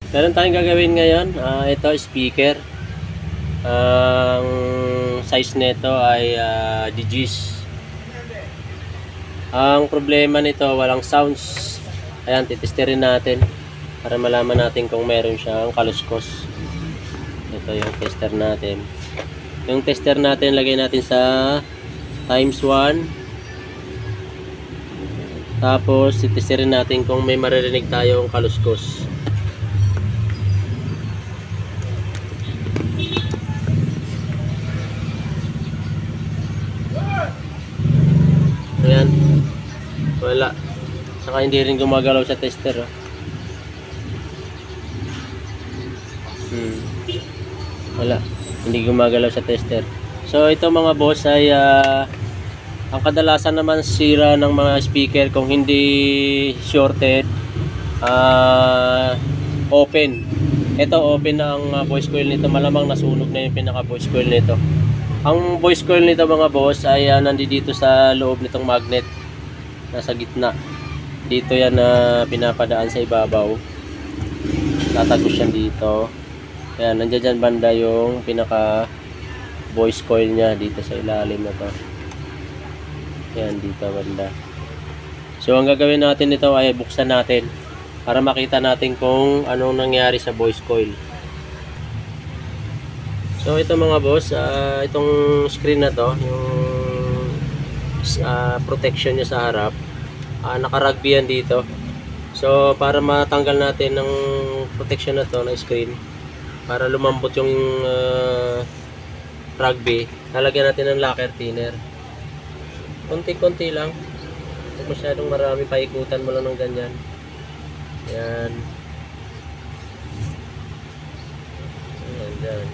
Meron tayong gagawin ngayon. Ito speaker. Ang size nito ay DGs. Ang problema nito, walang sounds. Ayan, titesterin natin para malaman natin kung meron siyang kaluskos. Ito yung tester natin. Yung tester natin, lagay natin sa times 1. Tapos titesterin natin kung may maririnig tayong kaluskos. Ayan, wala. Saka hindi rin gumagalaw sa tester, oh. Wala, hindi gumagalaw sa tester. So ito mga boss ay ang kadalasan naman sira ng mga speaker kung hindi shorted, open. Ito open na ang voice coil nito, malamang nasunog na yung pinaka voice coil nito. Ang voice coil nito mga boss ay nandito sa loob nitong magnet, nasa gitna. Dito yan na pinapadaan sa ibabaw. Tatagos yan dito. Ayan, nandiyan dyan banda yung pinaka voice coil nya dito sa ilalim na to. Ayan, dito banda. So ang gagawin natin nito ay buksan natin para makita natin kung anong nangyari sa voice coil. So ito mga boss, itong screen na to, yung protection nya sa harap, naka-rugby yan dito. So para matanggal natin ng protection na to na screen, para lumambot yung rugby, lalagyan natin ng lacquer thinner. Konti-konti lang, huwag masyadong marami, paikutan mo lang ng ganyan. Ayan. Ayan, dyan.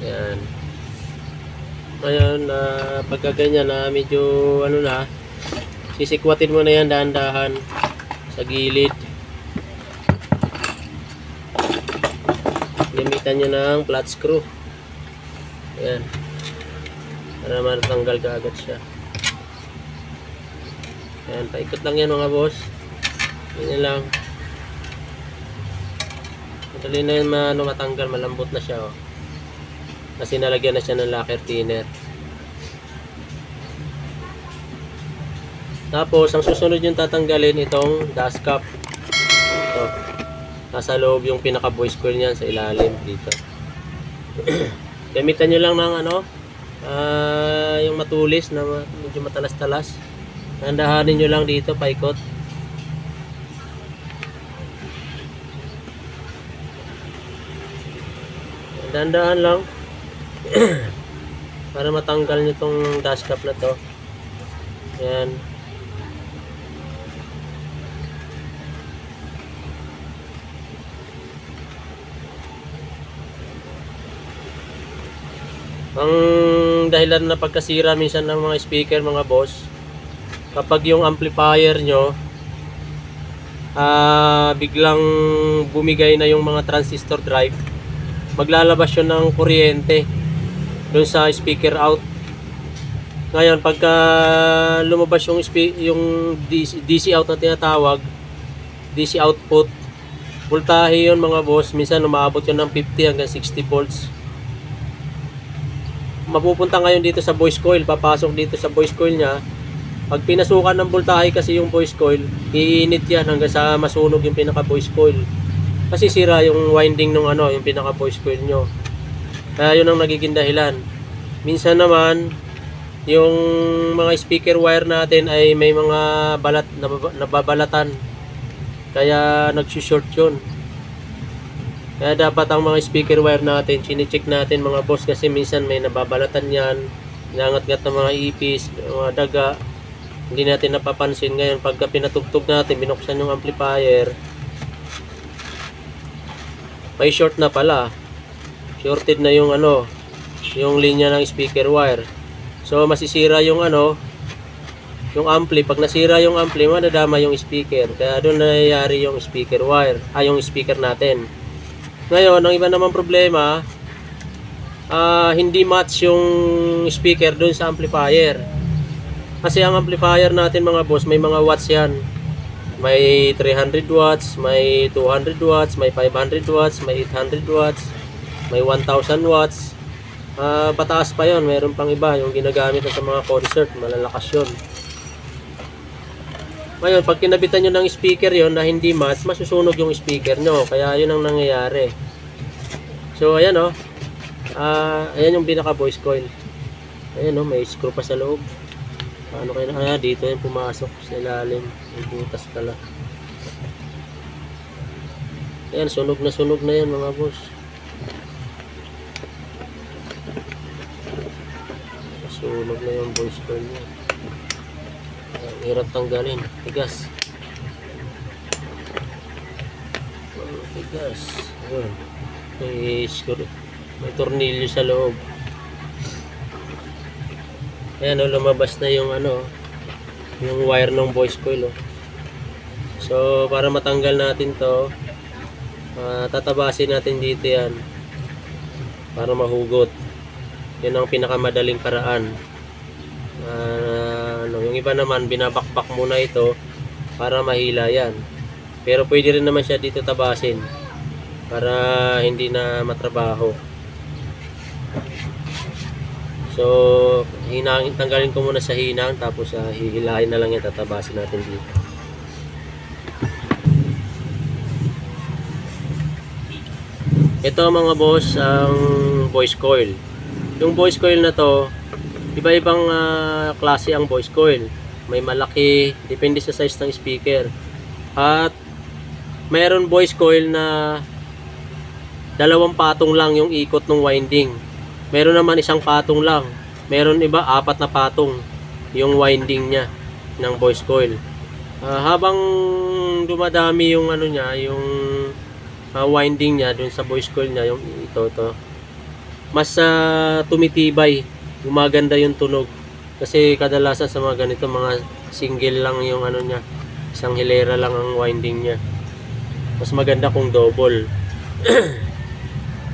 Ayan. Ngayon, pagka ganyan na medyo ano na, sisikwatin mo na yan dahan-dahan sa gilid. Gamitan nyo ng flat screw. Ayan. Para matanggal ka agad siya. Ayan, paikot lang yan mga boss. Ganyan lang. Madali na yan matanggal, malambot na siya, oh. Kasi nalagyan na siya ng lacquer thinner. Tapos ang susunod yung tatanggalin itong dust cap. Ito. Nasa loob yung pinaka voice coil niyan sa ilalim dito. Gamitan nyo lang ng yung matulis na medyo matalas-talas. Nandahanin nyo lang dito, paikot. Dandahan lang. Para matanggal nyo itong dust cap na to. Ayan. Ang dahilan na pagkasira minsan ng mga speaker mga boss, kapag yung amplifier nyo biglang bumigay na yung mga transistor drive, maglalabas yun ng kuryente dun sa speaker out. Ngayon pagka lumabas yung DC out na tinatawag, DC output, voltahe yun mga boss, minsan umaabot yun ng 50 hanggang 60 volts. Mapupunta ngayon dito sa voice coil, papasok dito sa voice coil nya. Pag pinasukan ng voltahe kasi yung voice coil, iinit yan hanggang sa masunog yung pinaka voice coil. Kasi sira yung winding ng yung pinaka voice coil nyo. Kaya yun ang nagiging dahilan. Minsan naman yung mga speaker wire natin ay may mga balat, nababalatan. Kaya nagsi-short yun. Kaya dapat ang mga speaker wire natin, chine-check natin mga boss, kasi minsan may nababalatan yan, nangat-ngat ng mga ipis, mga daga, hindi natin napapansin. Ngayon pagka pinatugtog natin, binuksan yung amplifier, may short na pala, shorted na yung yung linya ng speaker wire. So masisira yung yung ampli. Pag nasira yung ampli, madadama yung speaker, kaya doon nangyayari yung speaker wire, yung speaker natin. Ngayon, ang iba naman problema, hindi match yung speaker dun sa amplifier. Kasi ang amplifier natin mga boss, may mga watts yan. May 300 watts, may 200 watts, may 500 watts, may 800 watts, may 1000 watts. Pataas pa yon, mayroon pang iba yung ginagamit na sa mga concert, malalakas yun. Ngayon, pag kinabitan nyo ng speaker yon na hindi match, masusunog yung speaker nyo. Kaya yun ang nangyayari. So, ayan o. Ayan yung pinaka voice coil. Ayan o, may screw pa sa loob. Ano kayo na? Dito yung pumasok sa ilalim. May butas pala. Ayan, sunog na yan mga boss. Sunog na yung voice coil niya. Hirap tanggalin. Tigas. Tigas. Ayun. May screw. May tornilyo sa loob. Ayan o, lumabas na yung ano, yung wire ng voice coil o. So para matanggal natin to, tatabasin natin dito yan para mahugot. Yun ang pinakamadaling paraan. Yung iba naman binabakbak muna ito para mahila yan. Pero pwede rin naman siya dito tabasin para hindi na matrabaho. So, tanggalin ko muna sa hinang, tapos hihilahin na lang yan, tatabasin natin dito. Ito mga boss, ang voice coil. Yung voice coil na to, iba-ibang klase ang voice coil. May malaki, depende sa size ng speaker. At mayroon voice coil na dalawang patong lang yung ikot ng winding. Meron naman isang patong lang. Meron iba 4 na patong yung winding niya ng voice coil. Habang dumadami yung ano niya, yung winding niya dun sa voice coil niya, yung ito mas tumitibay, gumaganda yung tunog. Kasi kadalasan sa mga ganito, mga single lang yung ano niya, isang hilera lang ang winding niya. Mas maganda kung double.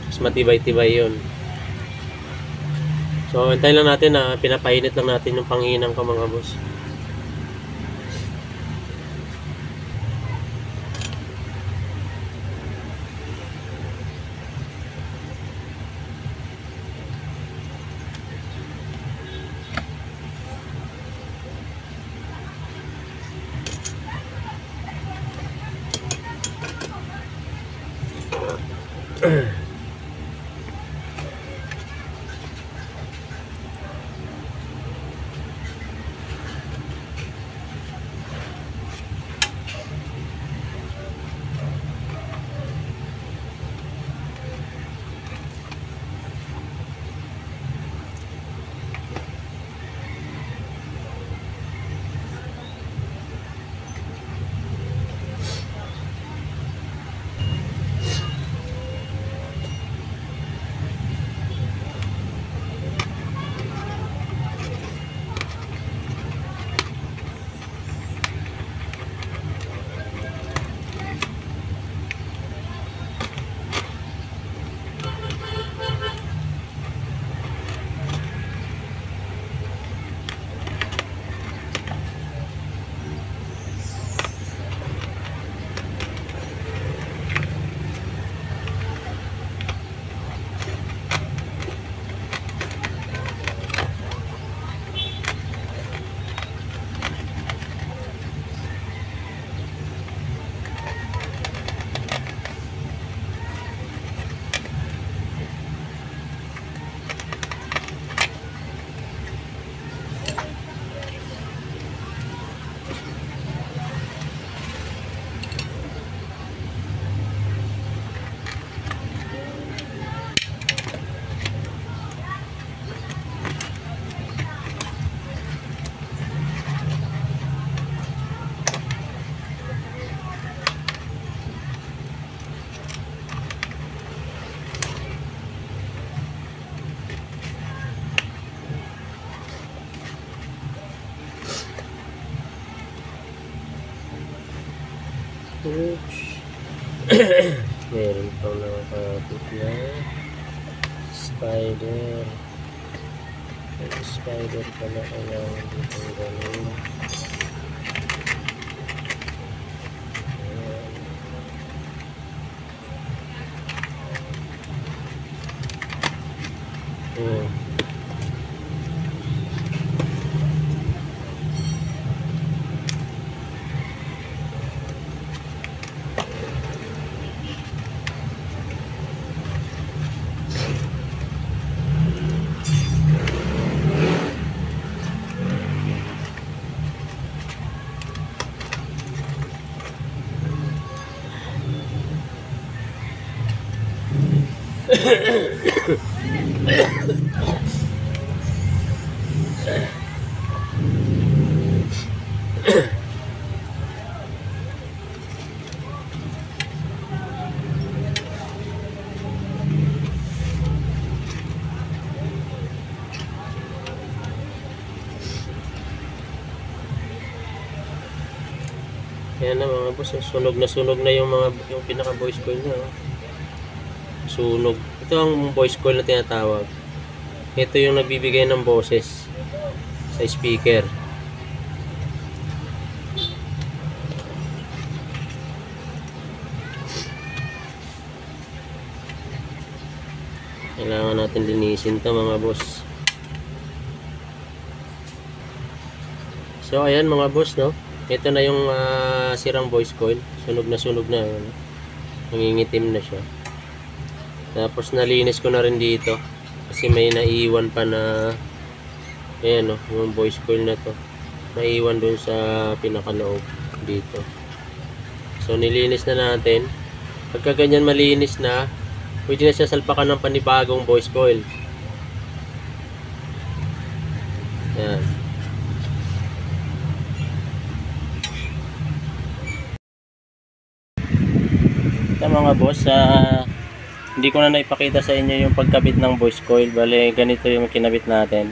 Mas matibay-tibay yun. So, hintayin lang natin na pinapainit lang natin yung panghinang ko mga boss. Oops. Meron pang nakakapit na spider. Spider pala kailangan dito ang ganun. Oh. Kaya na mga boss, sunog na yung pinaka voice coil niya. Sunog. Ito ang voice coil na tinatawag. Ito yung nagbibigay ng boses sa speaker. Kailangan natin linisin to mga boss. So ayan mga boss, no? Ito na yung sirang voice coil. Sunog na. Nangingitim na siya. Tapos nalinis ko na rin dito. Kasi may naiwan pa na, ayan o, yung voice coil na to. Naiwan dun sa pinakaloob dito. So nilinis na natin. Pagka ganyan malinis na, pwede na siya salpakan ng panibagong voice coil. Ayan. Mga boss, hindi ko na naipakita sa inyo yung pagkabit ng voice coil. Bale, ganito yung kinabit natin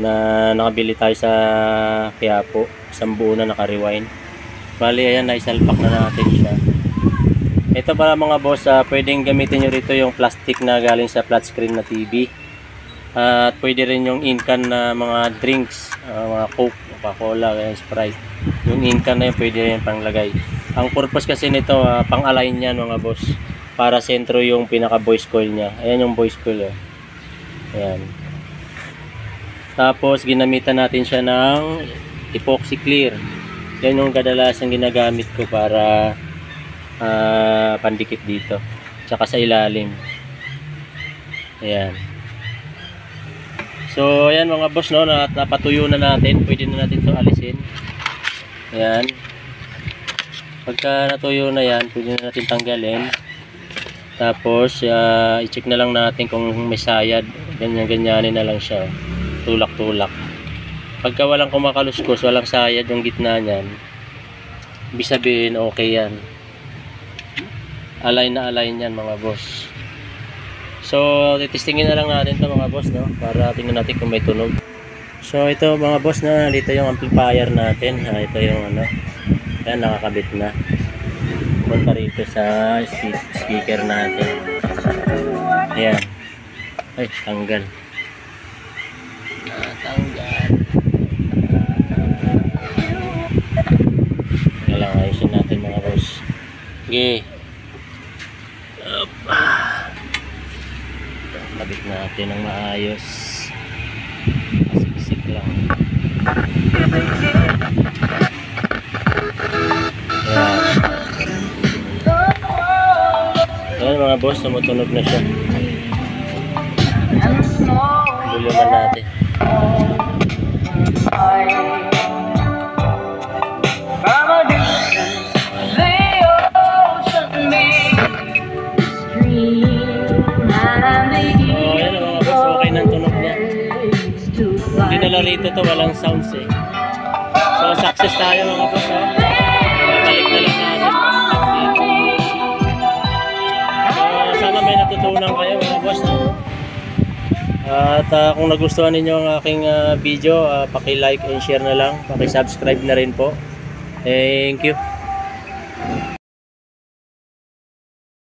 na nakabili tayo sa Quiapo, isang buo na naka-rewind. Bale, ayan, naisalpak na natin siya. Ito para mga boss, pwedeng gamitin nyo rito yung plastic na galing sa flat screen na TV. At pwede rin yung in-can na mga drinks, mga Coke, Coca-Cola, Sprite. Yung in-can na yun, pwede rin panglagay. Ang purpose kasi nito, pang-align yan mga boss, para sentro yung pinaka voice coil nya. Ayan yung voice coil. Ayan. Tapos ginamitan natin siya ng epoxy clear. Yan yung kadalasan ginagamit ko para pandikit dito, tsaka sa ilalim. Ayan. So ayan mga boss, no, napatuyo na natin. Pwede na natin ito alisin. Ayan. Pagka natuyo na yan, pwede na natin tanggalin. Tapos i-check na lang natin kung may sayad. Ganyan-ganyanin na lang siya. Tulak-tulak. Pagka walang kumakaluskos, walang sayad yung gitna niyan, ibig sabihin okay yan. Align na align yan mga boss. So titistingin na lang natin to mga boss, no, para tingnan natin kung may tunog. So ito mga boss, na dito yung amplifier natin. Ito yung ano, yan, nakakabit na. Punta rito sa speaker natin. Ayan. Ay, tanggal. Natanggal. Kailangan ayusin natin mga boss. Okay. Kabit natin ng maayos. Isik-isik lang. Ayan mga boss, tumutunog na siya. Buluman natin. Dinala rito to, walang sounds eh. So success tayo mga boss, oh. Balik na lang natin. So sana may natutunan kayo mga boss, no? At kung nagustuhan ninyo ang aking video, paki-like and share na lang, paki-subscribe na rin po. Thank you.